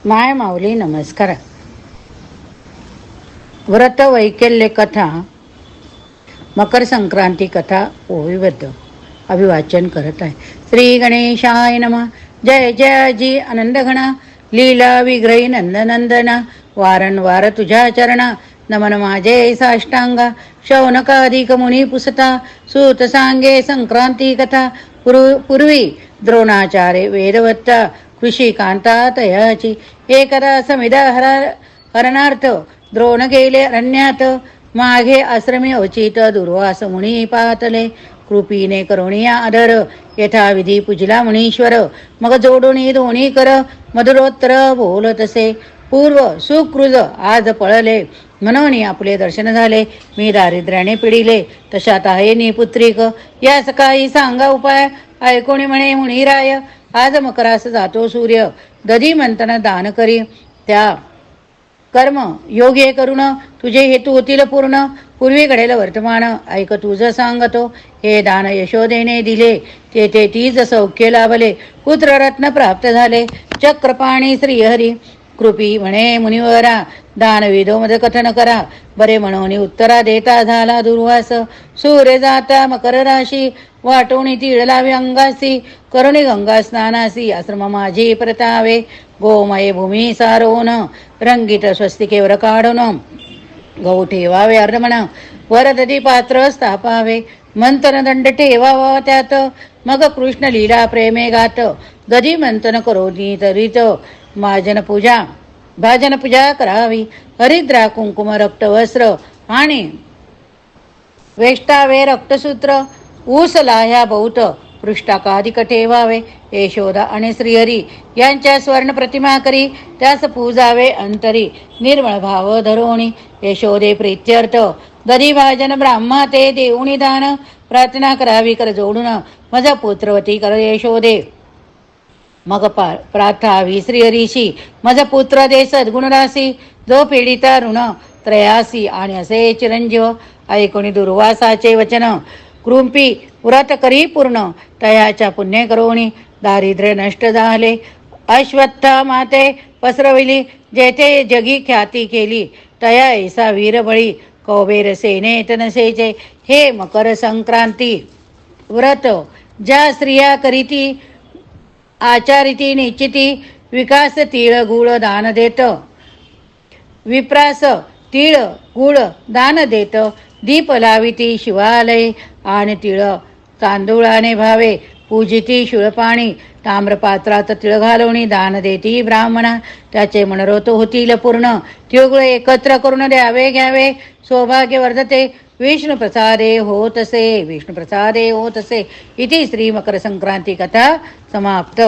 माय माऊली नमस्कार. व्रत वैकल्य कथा, मकर संक्रांती कथा ओवीबद्ध अभिवाचन करत आहे. श्री गणेशाय नमः. जय जय जी आनंदघना, लीला विग्रही नंदनंदना, वारंवार तुझ्या चरणा नमन माझे साष्टांगा. शौनकाधिक मुनी पुसता, सूत सांगे संक्रांती कथा. पूर्वी द्रोणाचार्य वेदवत्ता, कृषी कांता तयाची. एकदा समिदा हरणार्थ द्रोण गेले अरण्यात. मागे आश्रमी अवचित दुर्वास मुनी पातले. कृपीने करुणिया आदर, यथाविधी पूजला मुनीश्वर. मग जोडुनी दोन्ही कर, मधुरोत्तर बोलतसे. पूर्व सुकृज आज पळले, म्हणून आपले दर्शन झाले. मी दारिद्र्याने पिढीले, तशात आहे नि पुत्रिक. यास काही सांगा उपाय, ऐकोणी म्हणे मुनिराय. आज मकरास जातो सूर्य, दधी मंथन दान करी. त्या कर्म योग्य करून तुझे हेतू होतील पूर्ण. पूर्वी घडेल वर्तमान, ऐक तुझं सांगतो. हे दान यशोदेने दिले, तेथे तीज सौख्य लाभले. पुत्ररत्न प्राप्त झाले, चक्रपाणी श्रीहरी. कृपी म्हणे मुनिवरा, दान विधोमद कथन करा. बरे म्हणून उत्तरा देता झाला दुर्वास. सूर्य जाता मकर राशी, वाटोणी तीळ लावी अंगासी. करुणी गंगा स्नानासी, आश्रम माझी प्रतावे. गोमय भूमी सारोन, रंगीत स्वस्तिकेवर काढून. गहू ठेवावे अर्धमण, वरदधी पात्र स्थापावे. मंथन दंड ठेवावा त्यात, मग कृष्ण लीला प्रेमे गात. दधी मंथन करोनी तरीत, भाजन पूजा करावी. हरिद्रा कुंकुम रक्त वस्त्र, आणि वेष्टावे रक्तसूत्र. ऊस लाह्या बहुत, पृष्ठाकाधिक ठेवावे. यशोदा आणि श्रीहरी यांच्या स्वर्ण प्रतिमा करी, त्यास पूजावे अंतरी. निर्मळ भाव धरोणी, यशोदे प्रीत्यर्थ. दधी भाजन ब्राह्मा ते देऊनी दान. प्रार्थना करावी कर जोडून, मज पुत्रवती कर यशोदे. मग प्रार्थावी श्रीहरीशी, मज पुत्र दे सद्गुण राशी. जो पीडिता ऋण त्रयासी, आणि असे चिरंजीव. ऐकोणी दुर्वासाचे वचन, कृपी व्रत करी पूर्ण. तयाच्या पुण्य करोणी, दारिद्र्य नष्ट झाले. अश्वत्था माते पसरविली, जेथे जगी ख्याती केली. तया ऐसा वीरबळी, कौबेर सेनेत नसेचे. हे मकर संक्रांती व्रत, ज्या स्त्रिया करीती आचारिती निश्चिती. विकास तीळ गुळ दान देत, विप्रास तीळ गुळ दान देत. दीप लाविती शिवालय, आणि तिळ तांदूळाने भावे. पूजिती शिळपाणी, ताम्रपात्रात तिळ घालवणी दान देती ब्राह्मणा. त्याचे मनोरथ होतील पूर्ण. तिळगुळ एकत्र करून द्यावे घ्यावे, सौभाग्य वर्धते. विष्णू प्रसादे होतसे, विष्णू प्रसादे होतसे. इति श्री मकर संक्रांती कथा समाप्त.